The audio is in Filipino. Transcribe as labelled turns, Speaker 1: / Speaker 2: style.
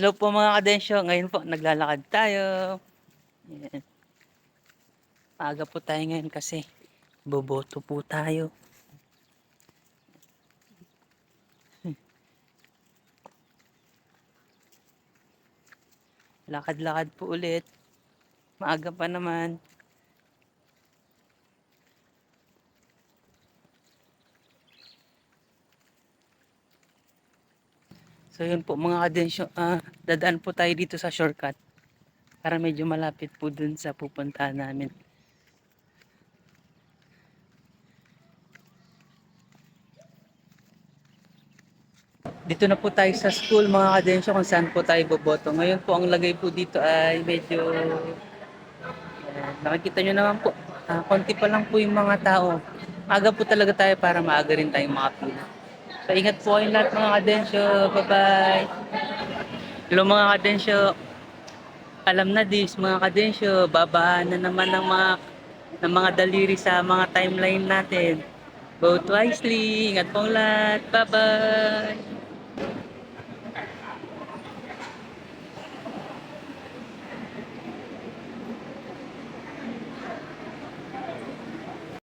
Speaker 1: Hello po mga kadensyo, ngayon po naglalakad tayo. Ayan. Maaga po tayo ngayon kasi boboto po tayo. Lakad-lakad po ulit. Maaga pa naman. So yun po mga kadensyo, dadaan po tayo dito sa shortcut para medyo malapit po dun sa pupuntahan namin. Dito na po tayo sa school mga kadensyo kung saan po tayo boboto. Ngayon po ang lagay po dito ay medyo nakikita nyo naman po, konti pa lang po yung mga tao. Maaga po talaga tayo para maaga rin tayong makapila. So ingat po kayong lahat mga kadensyo. Bye bye. Hello mga kadensyo. Alam na this mga kadensyo, babaan na naman ng mga daliri sa mga timeline natin. Vote wisely. Ingat pong lahat. Bye bye.